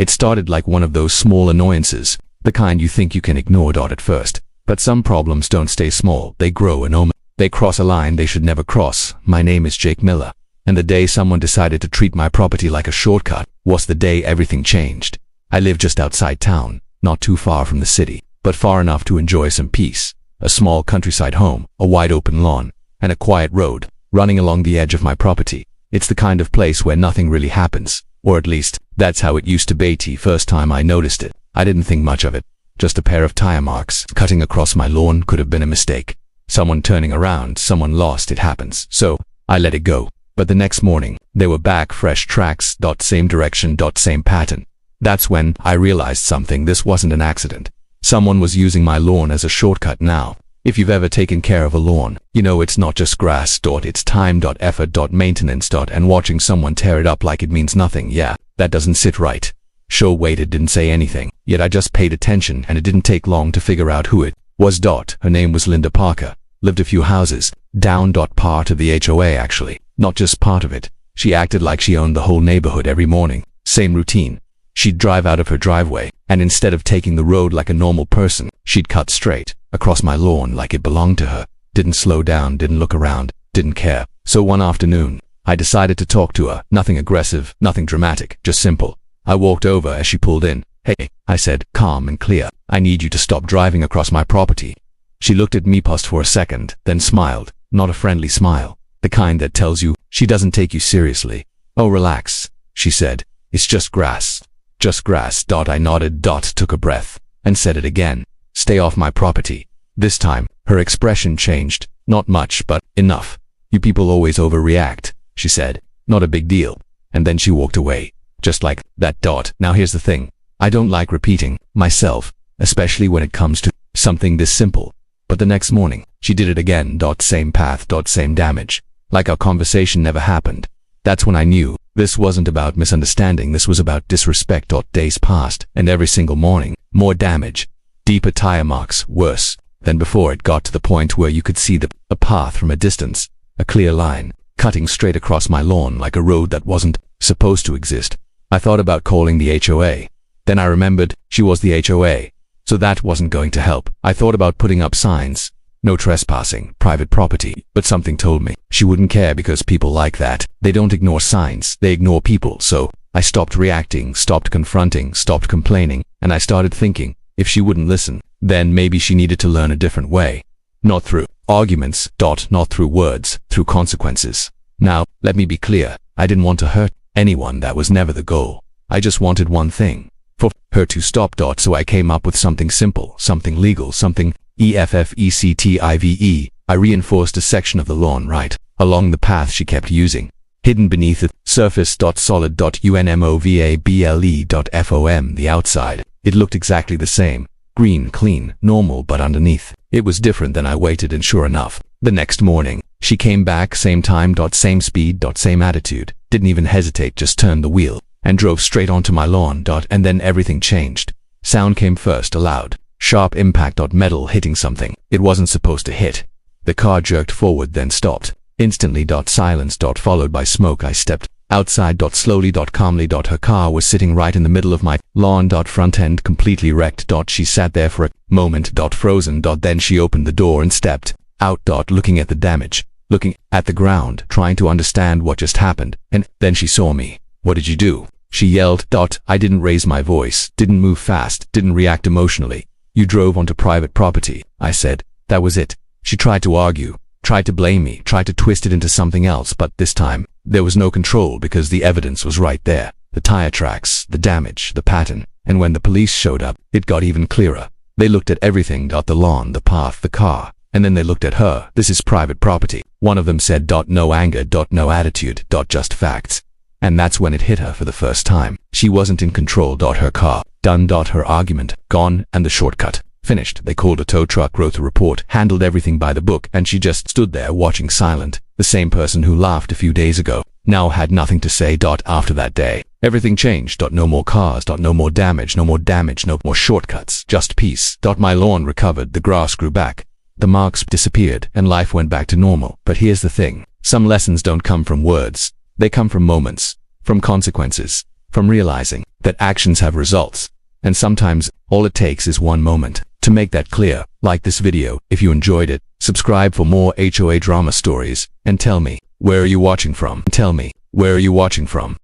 It started like one of those small annoyances, the kind you think you can ignore at first. But some problems don't stay small, they grow and they cross a line they should never cross. My name is Jake Miller, and the day someone decided to treat my property like a shortcut was the day everything changed. I live just outside town, not too far from the city, but far enough to enjoy some peace. A small countryside home, a wide open lawn, and a quiet road running along the edge of my property. It's the kind of place where nothing really happens, or at least, that's how it used to be. First time I noticed it, I didn't think much of it. Just a pair of tire marks cutting across my lawn could have been a mistake. Someone turning around, someone lost, it happens. So, I let it go. But the next morning, they were back, fresh tracks, same direction, same pattern. That's when I realized something. This wasn't an accident. Someone was using my lawn as a shortcut now. If you've ever taken care of a lawn, you know it's not just grass, it's time, effort, maintenance, and watching someone tear it up like it means nothing. Yeah, that doesn't sit right. Sure waited, didn't say anything, yet I just paid attention, and it didn't take long to figure out who it was. Her name was Linda Parker, lived a few houses down. Part of the HOA actually, not just part of it. She acted like she owned the whole neighborhood. Every morning, same routine. She'd drive out of her driveway, and instead of taking the road like a normal person, she'd cut straight across my lawn like it belonged to her. Didn't slow down, didn't look around, didn't care. So one afternoon, I decided to talk to her. Nothing aggressive, nothing dramatic, just simple. I walked over as she pulled in. "Hey," I said, calm and clear, "I need you to stop driving across my property." She looked at me, paused for a second, then smiled. Not a friendly smile, the kind that tells you she doesn't take you seriously. "Oh, relax," she said. "It's just grass. Just grass." I nodded, took a breath, and said it again. "Stay off my property." This time, her expression changed. "Not much, but enough. You people always overreact," she said. "Not a big deal." And then she walked away. Just like that. Now here's the thing. I don't like repeating myself, especially when it comes to something this simple. But the next morning, she did it again. Same path, same damage. Like our conversation never happened. That's when I knew this wasn't about misunderstanding, this was about disrespect. Days passed, and every single morning, more damage. Deeper tire marks, worse than before. It got to the point where you could see a path from a distance, a clear line, cutting straight across my lawn like a road that wasn't supposed to exist. I thought about calling the HOA. Then I remembered she was the HOA, so that wasn't going to help. I thought about putting up signs. No trespassing, private property, but something told me she wouldn't care because people like that, they don't ignore signs, they ignore people. So I stopped reacting, stopped confronting, stopped complaining, and I started thinking, if she wouldn't listen, then maybe she needed to learn a different way. Not through arguments, not through words, through consequences. Now, let me be clear, I didn't want to hurt anyone, that was never the goal. I just wanted one thing, for her to stop. So I came up with something simple, something legal, something effective. I reinforced a section of the lawn right along the path she kept using, hidden beneath the surface. Solid. Unmovable.fom. The outside, it looked exactly the same, green, clean, normal, but underneath, it was different. Then I waited, and sure enough, the next morning, she came back, same time, same speed, same attitude, didn't even hesitate, just turned the wheel, and drove straight onto my lawn. And then everything changed. Sound came first, a loud, sharp impact. Metal hitting something it wasn't supposed to hit. The car jerked forward, then stopped. Instantly. Silence. Followed by smoke. I stepped outside. Slowly. Calmly. Her car was sitting right in the middle of my lawn. Front end completely wrecked. She sat there for a moment. Frozen. Then she opened the door and stepped out. Looking at the damage, looking at the ground, trying to understand what just happened. And then she saw me. "What did you do?" she yelled. I didn't raise my voice, didn't move fast, didn't react emotionally. "You drove onto private property," I said. That was it. She tried to argue, tried to blame me, tried to twist it into something else, but this time, there was no control because the evidence was right there. The tire tracks, the damage, the pattern. And when the police showed up, it got even clearer. They looked at everything, the lawn, the path, the car, and then they looked at her. "This is private property." One of them said, "No anger, no attitude, just facts." And that's when it hit her for the first time. She wasn't in control. Her car, done. Her argument, gone, and the shortcut, finished. They called a tow truck, wrote a report, handled everything by the book, and she just stood there watching, silent. The same person who laughed a few days ago now had nothing to say. After that day, everything changed. No more cars. No more damage, no more shortcuts, just peace. My lawn recovered, the grass grew back, the marks disappeared, and life went back to normal. But here's the thing, some lessons don't come from words. They come from moments, from consequences, from realizing that actions have results. And sometimes, all it takes is one moment to make that clear. Like this video if you enjoyed it, subscribe for more HOA drama stories, and tell me, where are you watching from? Tell me, where are you watching from?